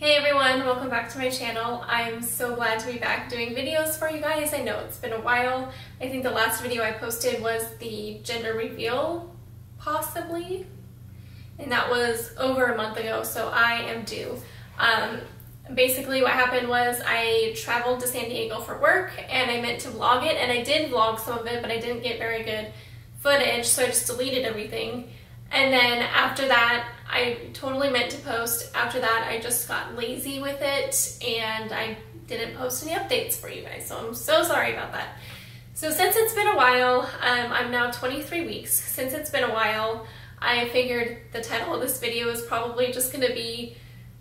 Hey everyone, welcome back to my channel. I'm so glad to be back doing videos for you guys. I know it's been a while. I think the last video I posted was the gender reveal, possibly, and that was over a month ago, so I am due. Basically what happened was I traveled to San Diego for work and I meant to vlog it, and I did vlog some of it, but I didn't get very good footage, so I just deleted everything. And then after that, I totally meant to post. After that, I just got lazy with it and I didn't post any updates for you guys. So I'm so sorry about that. So since it's been a while, I'm now 23 weeks. Since it's been a while, I figured the title of this video is probably just going to be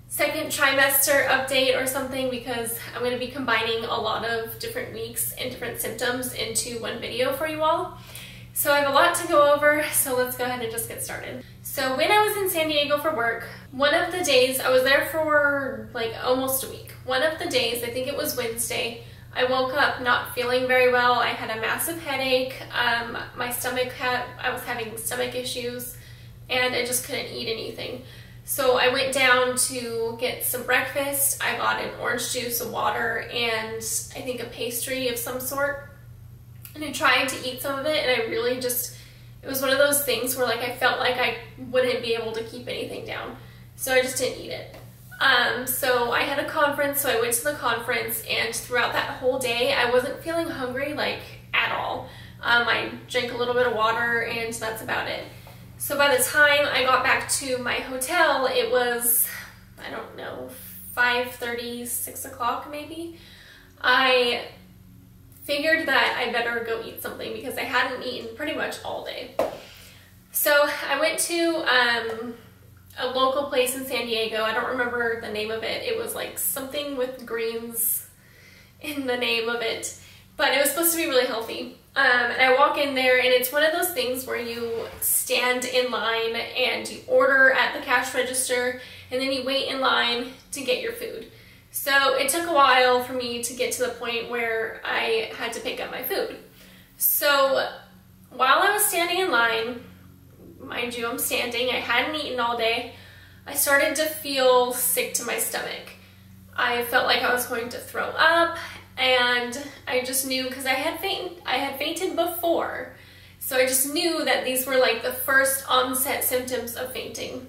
second trimester update or something, because I'm going to be combining a lot of different weeks and different symptoms into one video for you all. So I have a lot to go over, so let's go ahead and just get started. So when I was in San Diego for work, one of the days, I was there for like almost a week. One of the days, I think it was Wednesday, I woke up not feeling very well. I had a massive headache, my stomach I was having stomach issues, and I just couldn't eat anything. So I went down to get some breakfast. I got an orange juice, a water, and I think a pastry of some sort. And I tried to eat some of it, and I really just, it was one of those things where like I felt like I wouldn't be able to keep anything down. So I just didn't eat it. So I had a conference, so I went to the conference, and throughout that whole day, I wasn't feeling hungry, like, at all. I drank a little bit of water, and that's about it. So by the time I got back to my hotel, it was, I don't know, 5:30, 6 o'clock maybe. I figured that I better go eat something because I hadn't eaten pretty much all day. So I went to a local place in San Diego. I don't remember the name of it. It was like something with greens in the name of it, but it was supposed to be really healthy. And I walk in there, and it's one of those things where you stand in line and you order at the cash register, and then you wait in line to get your food. So it took a while for me to get to the point where I had to pick up my food. So while I was standing in line, mind you, I'm standing, I hadn't eaten all day, I started to feel sick to my stomach. I felt like I was going to throw up, and I just knew, because I had fainted before, so I just knew that these were like the first onset symptoms of fainting.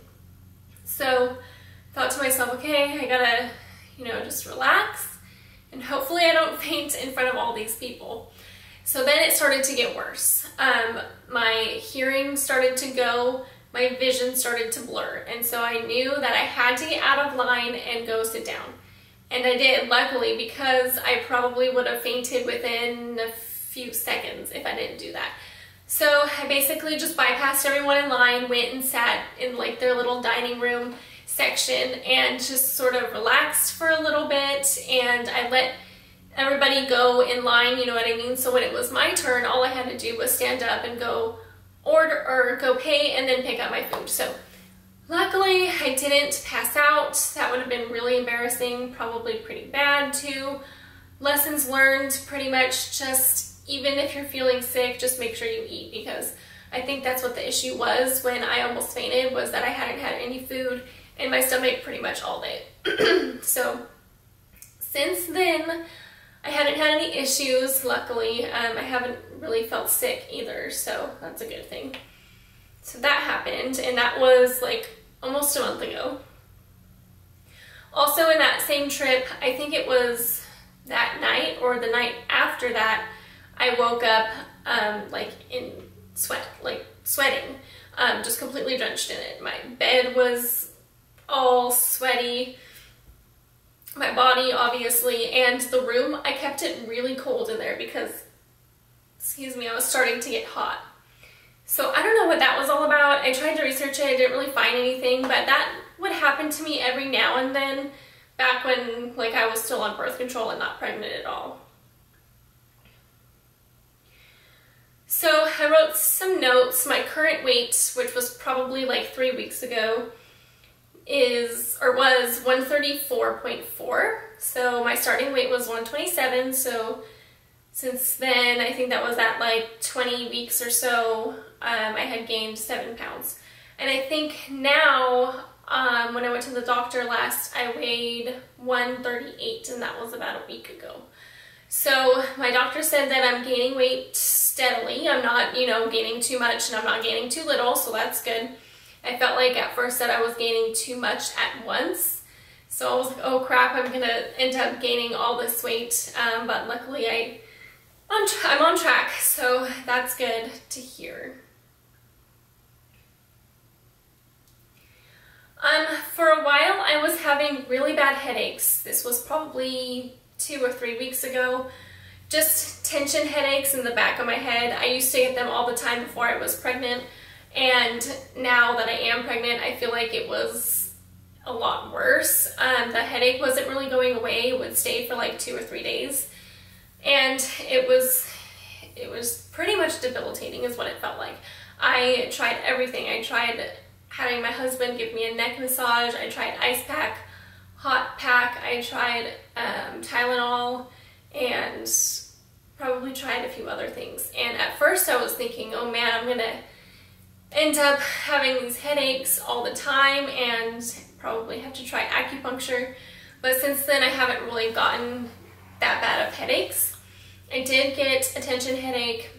So I thought to myself, okay, I gotta, just relax, and hopefully I don't faint in front of all these people. So then it started to get worse. My hearing started to go, my vision started to blur, and so I knew that I had to get out of line and go sit down. And I did, luckily, because I probably would have fainted within a few seconds if I didn't do that. So I basically just bypassed everyone in line, went and sat in like their little dining room section and just sort of relaxed for a little bit, and I let everybody go in line, you know what I mean? So when it was my turn, all I had to do was stand up and go order or go pay and then pick up my food. So luckily I didn't pass out. That would have been really embarrassing, probably pretty bad too. Lessons learned, pretty much just, even if you're feeling sick, just make sure you eat, because I think that's what the issue was when I almost fainted, was that I hadn't had any food in my stomach pretty much all day. So since then, I haven't had any issues, luckily. I haven't really felt sick either, so that's a good thing. So that happened, and that was like almost a month ago. Also in that same trip, I think it was that night or the night after that, I woke up like in sweat, like sweating, just completely drenched in it. My bed was all sweaty, my body obviously, and the room, I kept it really cold in there because, excuse me, I was starting to get hot. So I don't know what that was all about. I tried to research it, I didn't really find anything, but that would happen to me every now and then back when like I was still on birth control and not pregnant at all. So I wrote some notes. My current weight, which was probably like 3 weeks ago, was 134.4. So my starting weight was 127. So since then, I think that was at like 20 weeks or so, I had gained 7 pounds. And I think now When I went to the doctor last, I weighed 138, and that was about a week ago. So my doctor said that I'm gaining weight steadily. I'm not, you know, gaining too much and I'm not gaining too little, so that's good. I felt like at first that I was gaining too much at once. So I was like, oh crap, I'm gonna end up gaining all this weight. But luckily I'm on track, so that's good to hear. For a while I was having really bad headaches. This was probably 2 or 3 weeks ago. Just tension headaches in the back of my head. I used to get them all the time before I was pregnant, and now that I am pregnant, I feel like it was a lot worse. The headache wasn't really going away. It would stay for like 2 or 3 days, and it was pretty much debilitating is what it felt like. I tried everything. I tried having my husband give me a neck massage. I tried ice pack, hot pack. I tried Tylenol, and probably tried a few other things. And at first I was thinking, oh man, I'm gonna end up having these headaches all the time and probably have to try acupuncture. But since then I haven't really gotten that bad of headaches. I did get a tension headache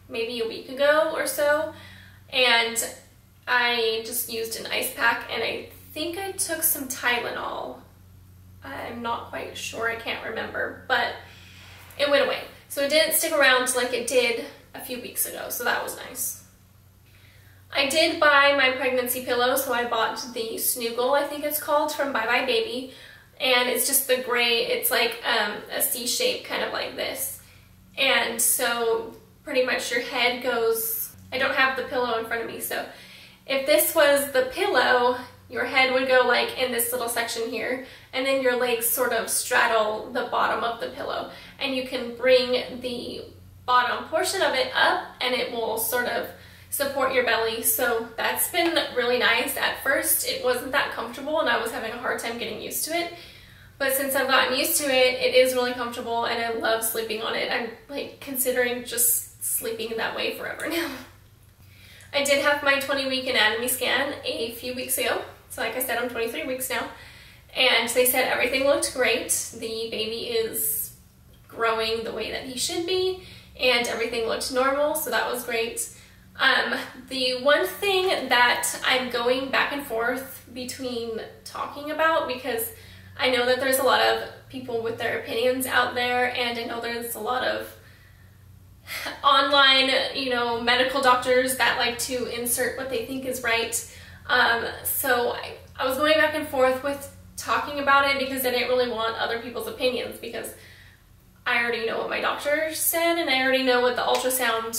maybe a week ago or so, and I just used an ice pack, and I think I took some Tylenol. I'm not quite sure, I can't remember, but it went away. So it didn't stick around like it did a few weeks ago, so that was nice. I did buy my pregnancy pillow, so I bought the Snuggle, I think it's called, from Bye Bye Baby, and it's just the gray, it's like a C shape, kind of like this. And so pretty much your head goes, I don't have the pillow in front of me, so if this was the pillow, your head would go like in this little section here, and then your legs sort of straddle the bottom of the pillow, and you can bring the bottom portion of it up and it will sort of support your belly. So that's been really nice. At first it wasn't that comfortable and I was having a hard time getting used to it, but since I've gotten used to it, it is really comfortable and I love sleeping on it. I'm like considering just sleeping that way forever now. I did have my 20-week anatomy scan a few weeks ago. So like I said, I'm 23 weeks now. And they said everything looked great. The baby is growing the way that he should be, and everything looked normal, so that was great. The one thing that I'm going back and forth between talking about, because I know that there's a lot of people with their opinions out there, and I know there's a lot of online, you know, medical doctors that like to insert what they think is right. So I was going back and forth with talking about it because I didn't really want other people's opinions, because I already know what my doctor said and I already know what the ultrasound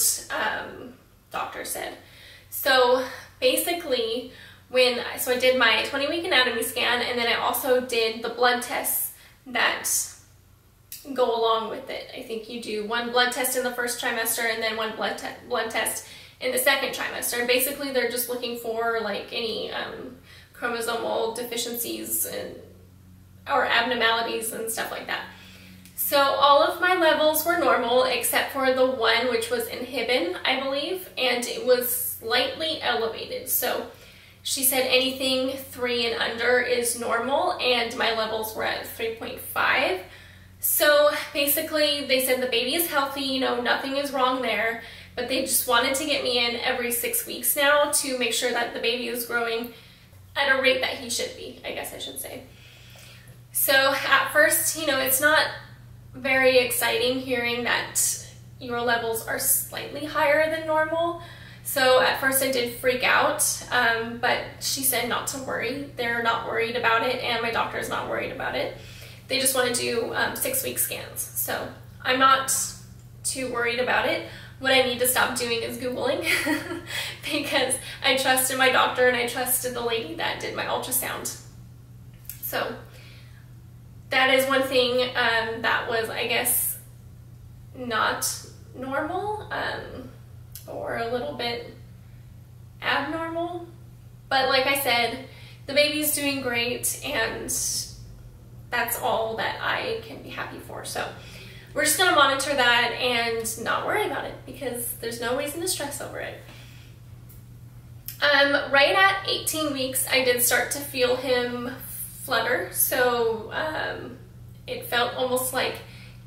doctor said. So basically so I did my 20-week anatomy scan, and then I also did the blood tests that go along with it. I think you do one blood test in the first trimester and then one blood test in the second trimester. And basically they're just looking for like any chromosomal deficiencies or abnormalities and stuff like that. So all of my levels were normal except for the one which was inhibin, I believe, and it was slightly elevated. So she said anything 3 and under is normal, and my levels were at 3.5. So basically they said the baby is healthy, you know, nothing is wrong there, but they just wanted to get me in every 6 weeks now to make sure that the baby is growing at a rate that he should be, I guess I should say. So at first, you know, it's not very exciting hearing that your levels are slightly higher than normal. So at first I did freak out, but she said not to worry. They're not worried about it, and my doctor is not worried about it. They just want to do 6-week scans. So I'm not too worried about it. What I need to stop doing is Googling because I trusted my doctor and I trusted the lady that did my ultrasound. So that is one thing that was, I guess, not normal or a little bit abnormal. But like I said, the baby's doing great, and that's all that I can be happy for. So we're just going to monitor that and not worry about it because there's no reason to stress over it. Right at 18 weeks, I did start to feel him flutter, so it felt almost like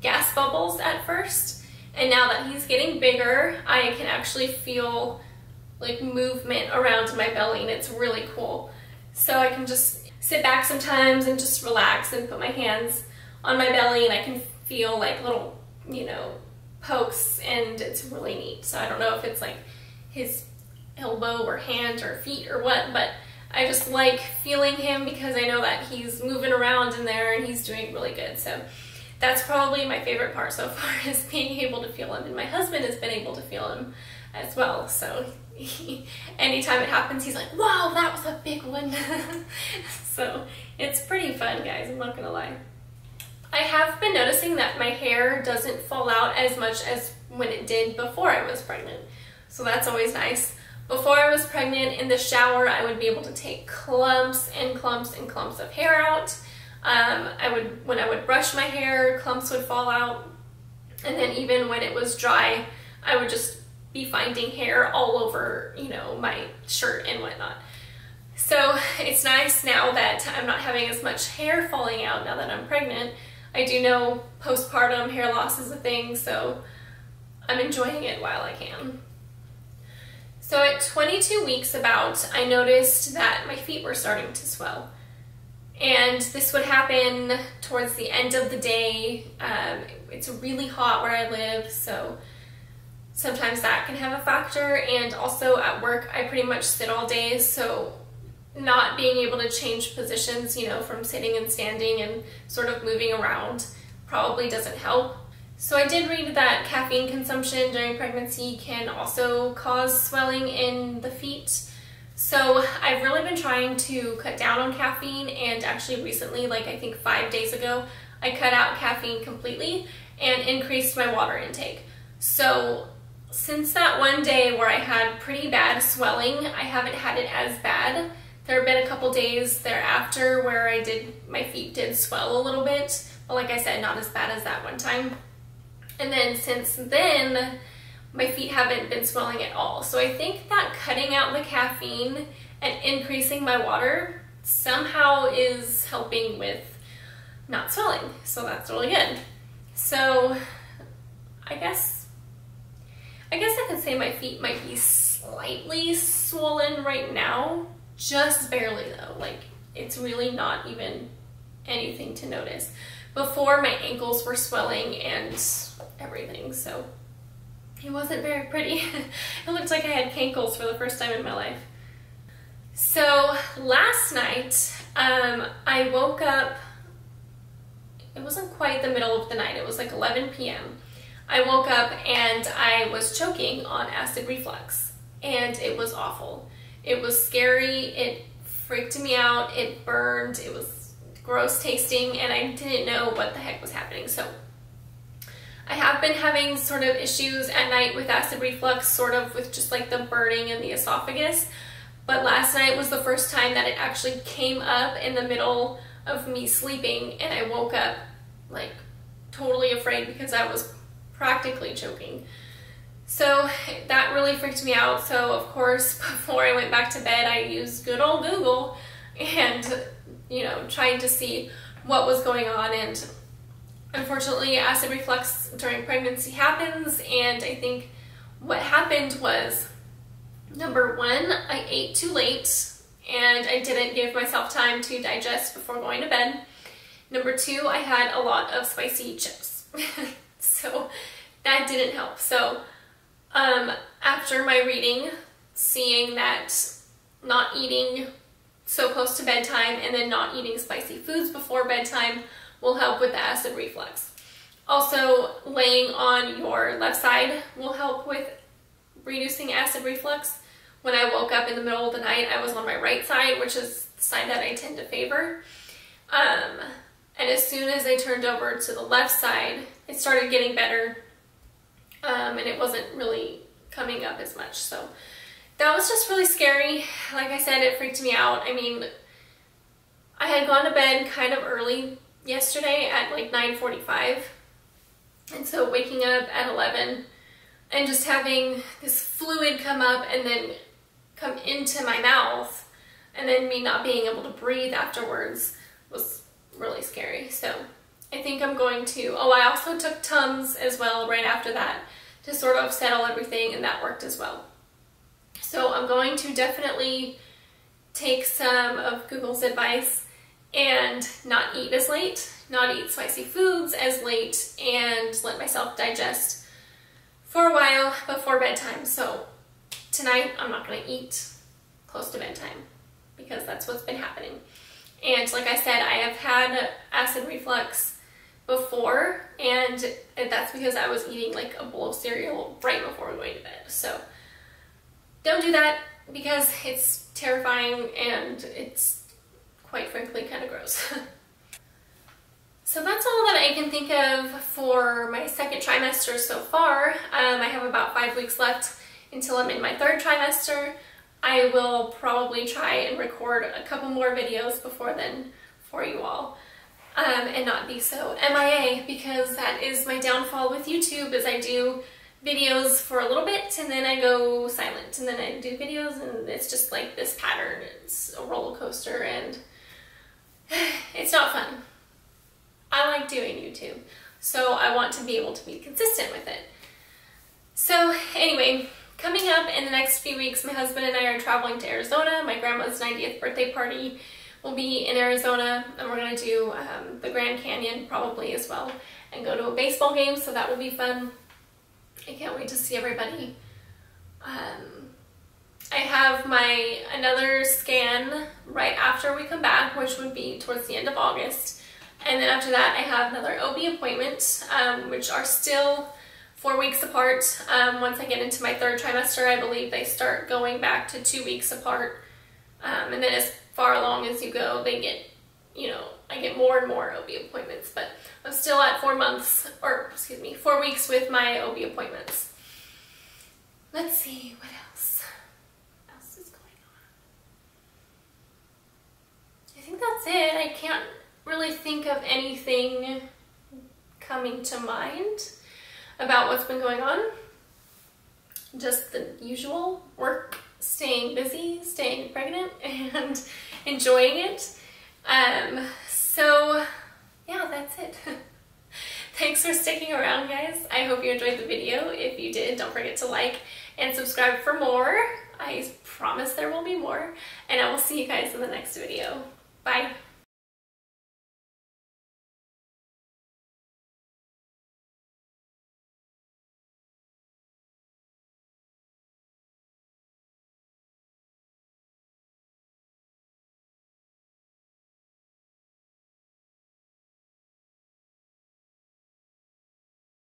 gas bubbles at first, and now that he's getting bigger, I can actually feel like movement around my belly, and it's really cool. So I can just sit back sometimes and just relax and put my hands on my belly, and I can feel like little, you know, pokes, and it's really neat. So I don't know if it's like his elbow or hand or feet or what, but I just like feeling him because I know that he's moving around in there and he's doing really good. So that's probably my favorite part so far, is being able to feel him, and my husband has been able to feel him as well. So anytime it happens, he's like, wow, that was a big one. So it's pretty fun, guys, I'm not gonna lie. I have been noticing that my hair doesn't fall out as much as when it did before I was pregnant. So that's always nice. Before I was pregnant, in the shower, I would be able to take clumps and clumps and clumps of hair out. When I would brush my hair, clumps would fall out. And then even when it was dry, I would just be finding hair all over, you know, my shirt and whatnot. So it's nice now that I'm not having as much hair falling out now that I'm pregnant. I do know postpartum hair loss is a thing, so I'm enjoying it while I can. So at 22 weeks about, I noticed that my feet were starting to swell. And this would happen towards the end of the day. It's really hot where I live, so sometimes that can have a factor. And also at work, I pretty much sit all day, so not being able to change positions, you know, from sitting and standing and sort of moving around probably doesn't help. So I did read that caffeine consumption during pregnancy can also cause swelling in the feet. So I've really been trying to cut down on caffeine, and actually recently, like I think 5 days ago, I cut out caffeine completely and increased my water intake. So since that one day where I had pretty bad swelling, I haven't had it as bad. There have been a couple days thereafter where my feet did swell a little bit, but like I said, not as bad as that one time. And then since then, my feet haven't been swelling at all. So I think that cutting out the caffeine and increasing my water somehow is helping with not swelling. So that's really good. So I guess I could say my feet might be slightly swollen right now, just barely though. Like, it's really not even anything to notice. Before, my ankles were swelling and everything, so it wasn't very pretty. It looked like I had cankles for the first time in my life. So last night, I woke up, it wasn't quite the middle of the night, it was like 11 p.m. I woke up and I was choking on acid reflux, and it was awful. It was scary, it freaked me out, it burned, it was gross tasting, and I didn't know what the heck was happening. So I have been having sort of issues at night with acid reflux, sort of with just like the burning in the esophagus. But last night was the first time that it actually came up in the middle of me sleeping, and I woke up like totally afraid because I was practically choking. So that really freaked me out. So of course, before I went back to bed, I used good old Google and, you know, trying to see what was going on. And unfortunately, acid reflux during pregnancy happens, and I think what happened was, number one, I ate too late and I didn't give myself time to digest before going to bed. Number two, I had a lot of spicy chips. So that didn't help. So after my reading, seeing that not eating so close to bedtime and then not eating spicy foods before bedtime will help with the acid reflux. Also, laying on your left side will help with reducing acid reflux. When I woke up in the middle of the night, I was on my right side, which is the side that I tend to favor. And as soon as I turned over to the left side, it started getting better, and it wasn't really coming up as much. So that was just really scary. Like I said, it freaked me out. I mean, I had gone to bed kind of early yesterday at like 9:45, and so waking up at 11 and just having this fluid come up and then come into my mouth, and then me not being able to breathe afterwards was really scary. So I think I'm going to, oh, I also took Tums as well right after that to sort of settle everything, and that worked as well. So I'm going to definitely take some of Google's advice and not eat as late, not eat spicy foods as late, and let myself digest for a while before bedtime. So tonight I'm not going to eat close to bedtime because that's what's been happening. And like I said, I have had acid reflux before, and that's because I was eating like a bowl of cereal right before going to bed. So don't do that because it's terrifying and it's quite frankly kind of gross. So that's all that I can think of for my second trimester so far. I have about 5 weeks left until I'm in my third trimester. I will probably try and record a couple more videos before then for you all, and not be so MIA, because that is my downfall with YouTube, is I do videos for a little bit and then I go silent, and then I do videos, and it's just like this pattern. It's a roller coaster and it's not fun. I like doing YouTube, so I want to be able to be consistent with it. So anyway, coming up in the next few weeks, my husband and I are traveling to Arizona. My grandma's 90th birthday party will be in Arizona, and we're going to do the Grand Canyon probably as well, and go to a baseball game, so that will be fun. I can't wait to see everybody. I have another scan right after we come back, which would be towards the end of August. And then after that, I have another OB appointment, which are still 4 weeks apart. Once I get into my third trimester, I believe they start going back to 2 weeks apart. And then as far along as you go, they get, I get more and more OB appointments. But I'm still at 4 weeks with my OB appointments. Let's see, what else? What else is going on? I think that's it. I can't really think of anything coming to mind about what's been going on. Just the usual work, staying busy, staying pregnant, and enjoying it. So yeah, that's it. Thanks for sticking around, guys. I hope you enjoyed the video. If you did, don't forget to like and subscribe for more. I promise there will be more, and I will see you guys in the next video. Bye.